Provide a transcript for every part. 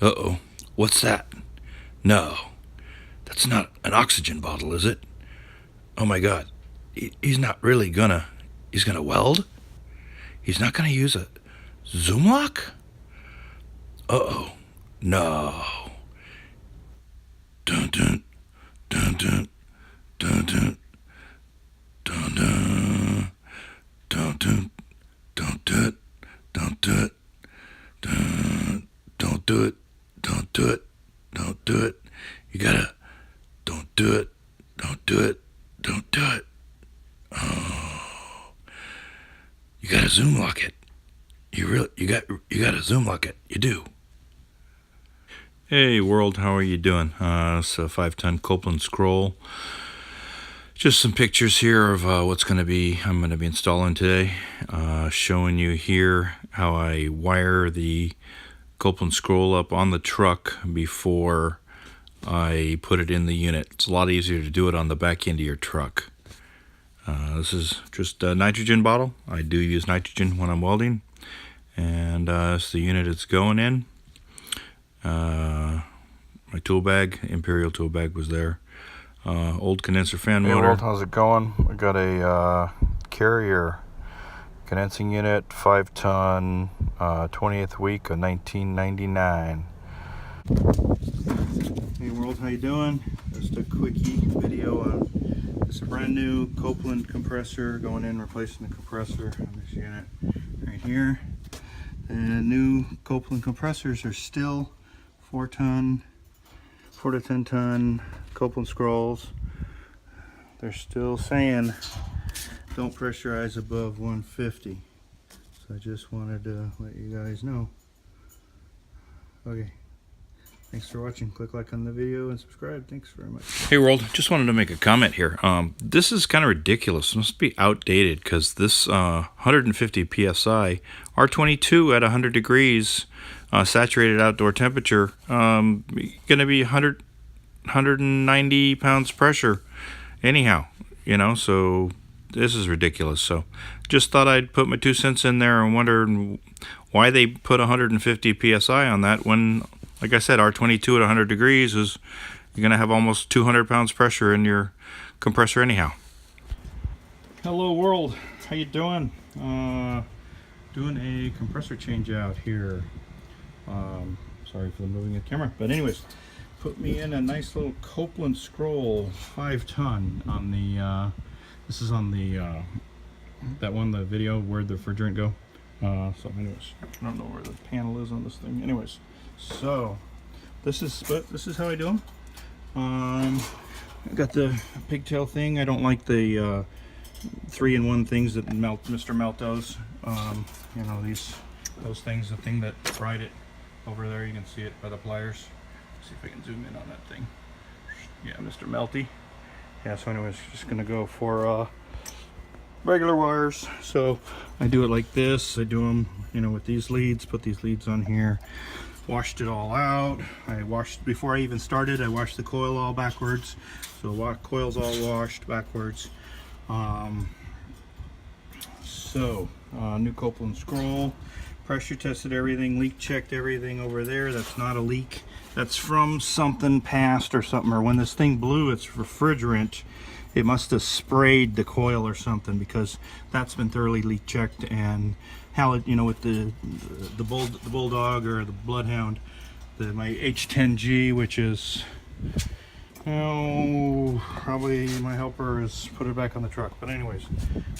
Uh-oh. What's that? No. That's not an oxygen bottle, is it? Oh my god. He's not really gonna... He's gonna weld? He's not gonna use a Zoomlock? Uh-oh. No. Dun dun dun dun dun dun dun dun dun dun. Don't do it. Don't do it. Don't do it. Don't do it. Don't do it. You gotta. Don't do it. Don't do it. Don't do it. Oh. You gotta Zoomlock it. You gotta Zoomlock it. You do. Hey world, how are you doing? It's a 5-ton Copeland scroll. Just some pictures here of what's I'm going to be installing today. Showing you here how I wire the Copeland scroll up on the truck before I put it in the unit. It's a lot easier to do it on the back end of your truck. This is just a nitrogen bottle. I do use nitrogen when I'm welding. And it's the unit it's going in. My tool bag, Imperial tool bag was there. Old condenser fan motor. Hey world, how's it going? We got a Carrier condensing unit, 5-ton, 20th week of 1999. Hey world, how you doing? Just a quickie video of this brand new Copeland compressor going in, replacing the compressor on this unit right here. The new Copeland compressors are still 4 to 10 ton Copeland scrolls. They're still saying don't pressurize above 150. So I just wanted to let you guys know. Okay. Thanks for watching. Click like on the video and subscribe. Thanks very much. Hey world, just wanted to make a comment here. This is kind of ridiculous. It must be outdated because this 150 psi R22 at 100 degrees saturated outdoor temperature going to be 190 pounds pressure anyhow, you know, so this is ridiculous. So just thought I'd put my 2 cents in there and wondered why they put 150 psi on that when, like I said, R22 at 100 degrees is you're gonna have almost 200 pounds pressure in your compressor anyhow. Hello world, how you doing? Doing a compressor change out here. Sorry for the moving of the camera, but anyways, put me in a nice little Copeland scroll 5-ton on the this is on the that one, the video where the refrigerant go. So anyways, I don't know where the panel is on this thing. Anyways, so this is how I do them. I got the pigtail thing. I don't like the 3-in-1 things that Mr. Melto's. You know, those things, the thing that fried it over there, you can see it by the pliers. Let's see if I can zoom in on that thing. Yeah, Mr. Melty. Yeah, so anyways, just gonna go for regular wires. So I do it like this. I do them, you know, with these leads. Put these leads on here. Washed it all out. I washed, before I even started, I washed the coil all backwards. So the coil's all washed backwards. New Copeland scroll. Pressure tested everything, leak checked everything over there. That's not a leak. That's from something past or something, or when this thing blew its refrigerant, it must have sprayed the coil or something, because that's been thoroughly leak checked. And how it, you know, with the bulldog or the bloodhound, my H10G, which is, oh, probably my helper has put it back on the truck. But anyways,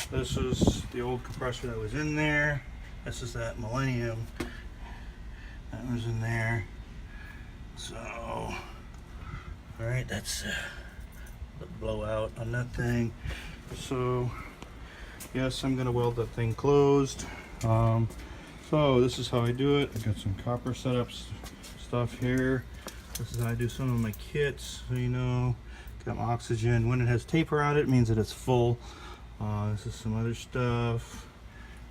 this is the old compressor that was in there. This is that Millennium that was in there. So, all right, that's the blowout on that thing. So, yes, I'm gonna weld that thing closed. So this is how I do it. I got some copper setups stuff here. This is how I do some of my kits. So you know, got my oxygen. When it has taper on it, it means that it's full. This is some other stuff.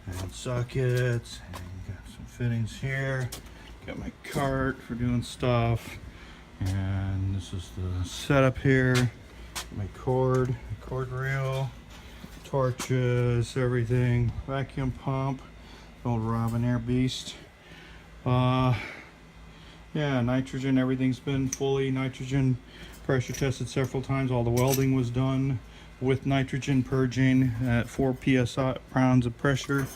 And sockets, and got some fittings here. Got my cart for doing stuff, and this is the setup here. My cord reel, torches, everything. Vacuum pump, old Robin Air Beast. Yeah, nitrogen, everything's been fully nitrogen pressure tested several times. All the welding was done with nitrogen purging at 4 psi pounds of pressure.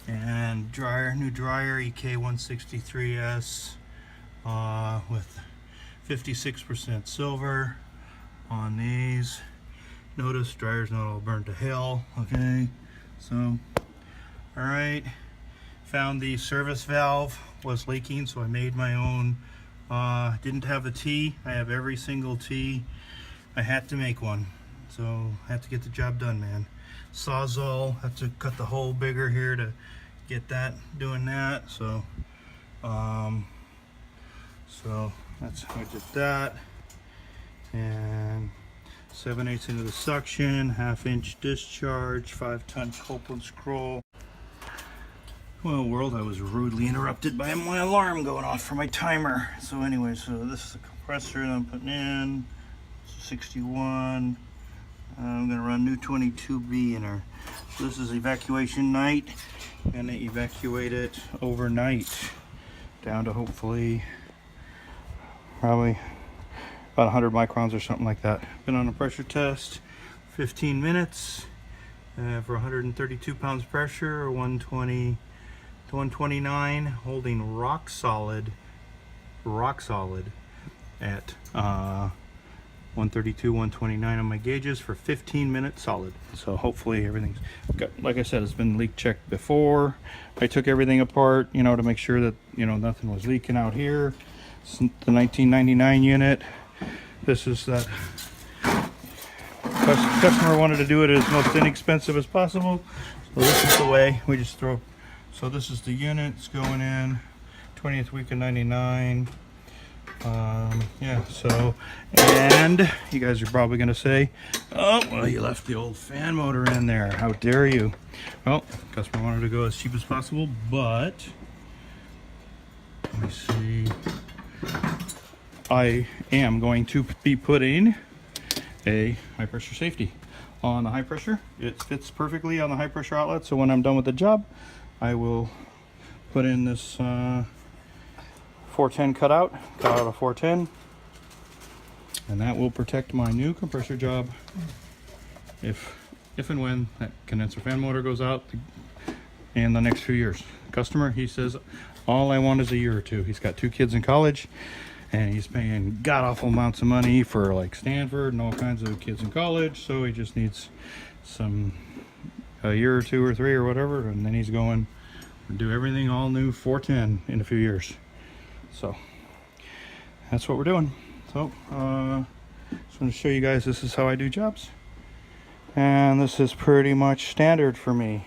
And new dryer EK163S with 56% silver on these. Notice dryer's not all burnt to hell. Okay, so all right. Found the service valve was leaking, so I made my own. Didn't have the T. I have every single T. I had to make one, so I had to get the job done, man. Sawzall, had to cut the hole bigger here to get that, doing that. So that's how I did that. And 7/8 into the suction, 1/2 inch discharge, 5-ton Copeland scroll. Well, world, I was rudely interrupted by my alarm going off for my timer. So anyway, so this is the compressor that I'm putting in. 61. I'm gonna run new 22B in her. So this is evacuation night. I'm gonna evacuate it overnight down to hopefully probably about 100 microns or something like that. Been on a pressure test 15 minutes for 132 pounds pressure, or 120 to 129, holding rock solid at 132, 129 on my gauges for 15 minutes solid. So hopefully everything's got, like I said, it's been leak checked before. I took everything apart, you know, to make sure that, you know, nothing was leaking out here. It's the 1999 unit. This is that customer wanted to do it as most inexpensive as possible. So this is the way we just throw. So this is the unit. It's going in 20th week of 99. Yeah, so, and you guys are probably going to say, oh, well, you left the old fan motor in there. How dare you? Well, customer wanted to go as cheap as possible, but let me see. I am going to be putting a high pressure safety on the high pressure. It fits perfectly on the high pressure outlet, so when I'm done with the job, I will put in this 410 cut out a 410, and that will protect my new compressor job if and when that condenser fan motor goes out in the next few years. Customer, he says, all I want is a year or two. He's got 2 kids in college, and he's paying god-awful amounts of money for like Stanford and all kinds of kids in college, so he just needs a year or 2 or 3 or whatever, and then he's going to do everything all new 410 in a few years. So that's what we're doing. So just want to show you guys, this is how I do jobs, and this is pretty much standard for me.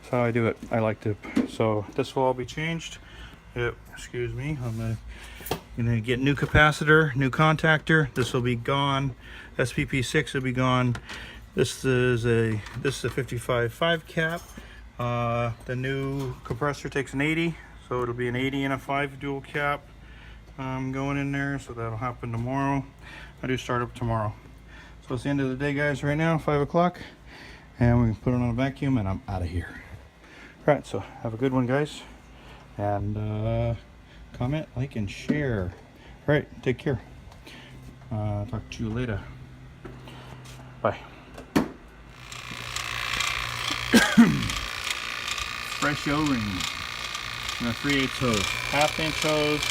That's how I do it. I like to, so this will all be changed. Yep, excuse me, I'm gonna get new capacitor, new contactor. This will be gone. SPP6 will be gone. This is a 55.5 cap. The new compressor takes an 80, so it'll be an 80 and a 5 dual cap going in there. So that'll happen tomorrow. I do start up tomorrow. So it's the end of the day, guys. Right now, 5 o'clock, and we can put it on a vacuum, and I'm out of here. All right, so have a good one, guys, and comment, like, and share. All right, take care. Talk to you later. Bye. Fresh O-ring. 3/8 hose, 1/2 inch hose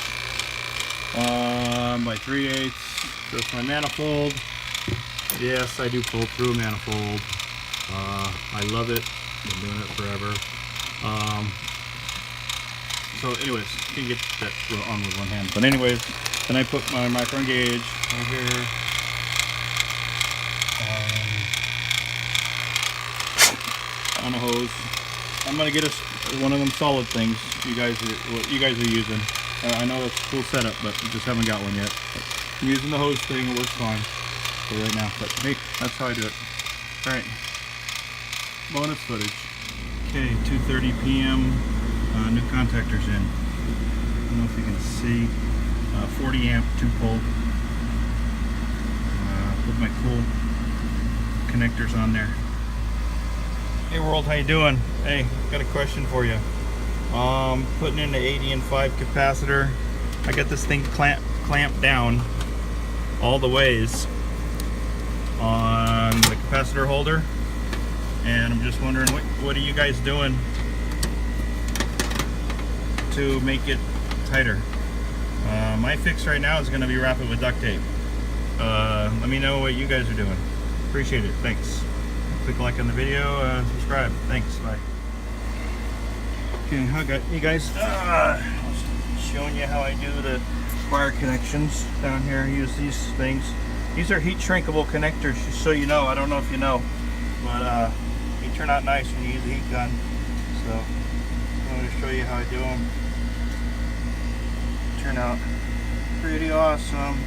by 3/8. That's my manifold. Yes, I do pull through a manifold. I love it. Been doing it forever. So anyways, you can get that on with one hand. But anyways, then I put my micron gauge right here. On a hose. I'm gonna get us one of them solid things what you guys are using. I know that's a cool setup, but we just haven't got one yet. But I'm using the hose thing, it works fine for right now. But hey, that's how I do it. All right, bonus footage. Okay, 2:30 p.m. New contactors in. I don't know if you can see. 40 amp 2-pole. Put my cool connectors on there. Hey world, how you doing? Hey, got a question for you. Putting in the 80 and 5 capacitor. I got this thing clamped down all the ways on the capacitor holder, and I'm just wondering what are you guys doing to make it tighter? My fix right now is going to be wrap it with duct tape. Let me know what you guys are doing. Appreciate it. Thanks. Click like on the video, subscribe. Thanks. Bye. Okay, I got you guys showing you how I do the wire connections down here. I use these things. These are heat shrinkable connectors, just so you know. I don't know if you know, but they turn out nice when you use a heat gun. So I'm going to show you how I do them. Turn out pretty awesome.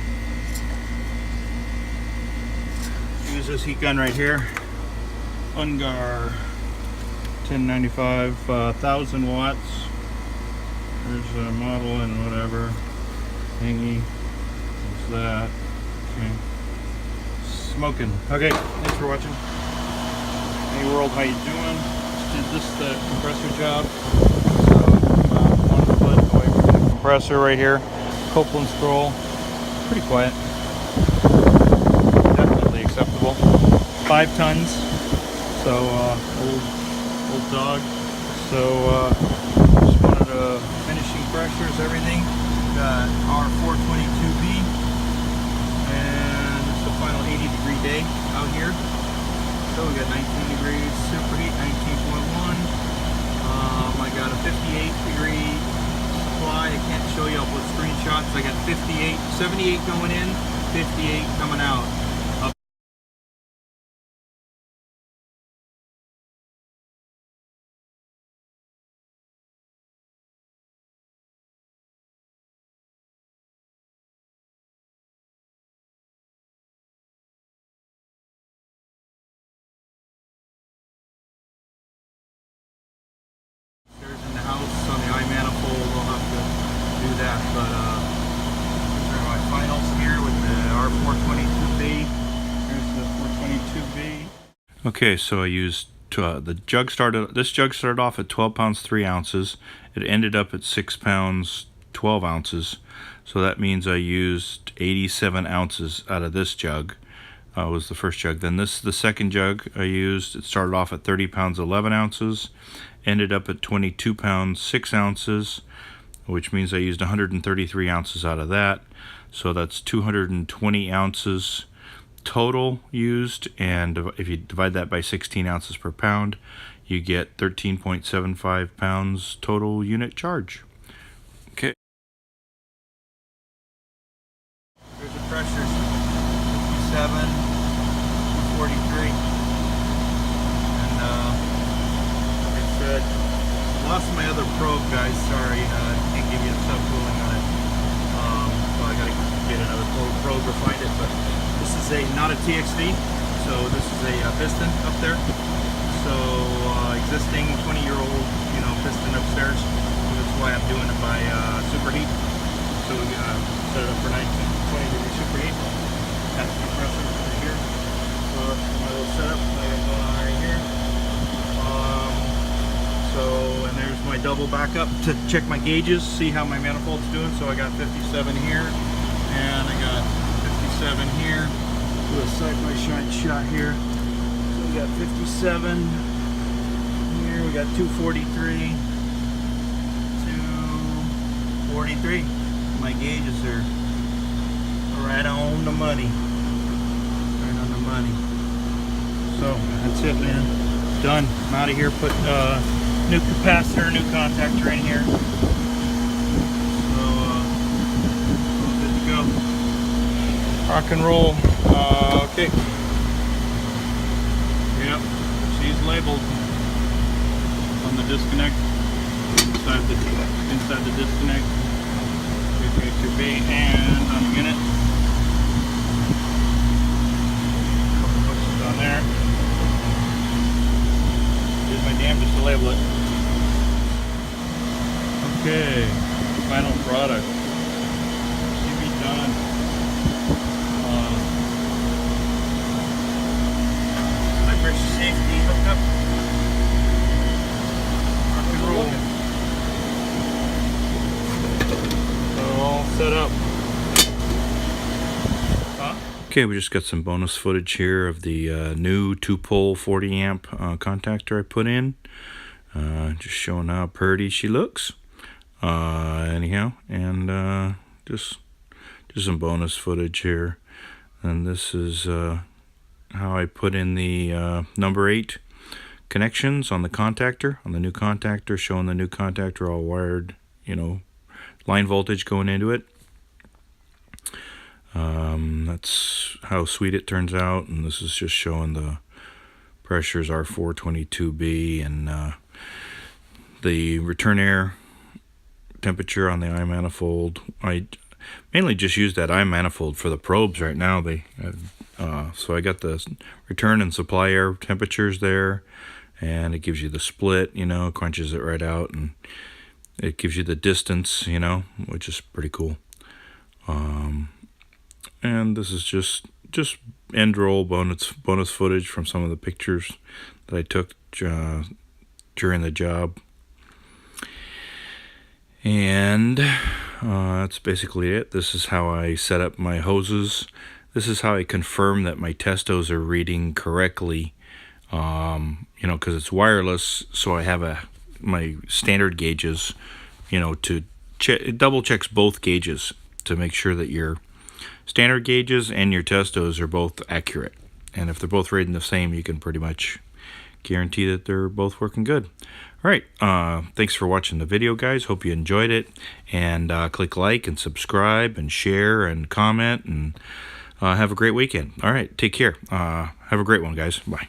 Use this heat gun right here, Ungar 1095, 1000 watts. There's a model and whatever thingy. What's that? Okay. Smoking. Okay, thanks for watching. Hey world, how you doing? Just did this compressor job. So 1 foot away from the compressor right here. Copeland scroll. Pretty quiet. Definitely acceptable. 5 tons. So old dog. So just wanted to finishing pressures, everything. Got our 422B, and it's the final 80-degree day out here. So we got 19 degrees superheat, 19.1. I got a 58-degree supply. I can't show you. I'll put screenshots. I got 58, 78 going in, 58 coming out. In the house on the I-manifold, we'll have to do that, but these are my finals here with the R422B. Here's the 422B. Okay, so I used the jug started. This jug started off at 12 pounds 3 ounces. It ended up at 6 pounds 12 ounces. So that means I used 87 ounces out of this jug. Was the first jug. Then this is the second jug I used. It started off at 30 pounds 11 ounces. Ended up at 22 pounds 6 ounces, which means I used 133 ounces out of that. So that's 220 ounces total used, and if you divide that by 16 ounces per pound, you get 13.75 pounds total unit charge. Okay. There's the pressures, 57, 243, and like I said, lost my other probe, guys. Sorry, I can't give you a subcooling on it. So I gotta get another probe to find it, but this is not a TXV, so this is a piston up there. So existing 20-year-old, piston upstairs. So that's why I'm doing it by superheat. So we're gonna set it up for 20-degree superheat. That's the compressor right here. So that's my little setup that I got going on right here. And there's my double backup to check my gauges, see how my manifold's doing. So I got 57 here, and I got 57 here. Do a side-by-side shot here. So we got 57 here. We got 243, 243. My gauges are right on the money. Right on the money. So that's it, man. Done. I'm out of here. Put new capacitor, new contactor in here. So all good to go. Rock and roll. Okay. Yep. She's labeled on the disconnect. Inside the disconnect. Refrigeration B, and on the unit. Couple pushes on there. Did my damnedest to label it. Okay. Final product. Should be done. Safety hookup. Rock and roll. set up. Okay, we just got some bonus footage here of the new 2-pole 40 amp contactor I put in. Just showing how pretty she looks. Anyhow, and just some bonus footage here. And this is how I put in the number 8 connections on the contactor, on the new contactor, showing the new contactor all wired, you know, line voltage going into it. That's how sweet it turns out, and this is just showing the pressures R422B and the return air temperature on the eye manifold. I mainly just use that eye manifold for the probes right now. So I got the return and supply air temperatures there, and it gives you the split, you know, crunches it right out, and it gives you the distance, you know, which is pretty cool. And this is just end roll bonus footage from some of the pictures that I took during the job. And that's basically it. This is how I set up my hoses. This is how I confirm that my testos are reading correctly. You know, because it's wireless, so I have my standard gauges, you know, to it double checks both gauges to make sure that your standard gauges and your testos are both accurate. And if they're both reading the same, you can pretty much guarantee that they're both working good. All right, thanks for watching the video, guys. Hope you enjoyed it. And click like and subscribe and share and comment, and have a great weekend. All right, take care. Have a great one, guys. Bye.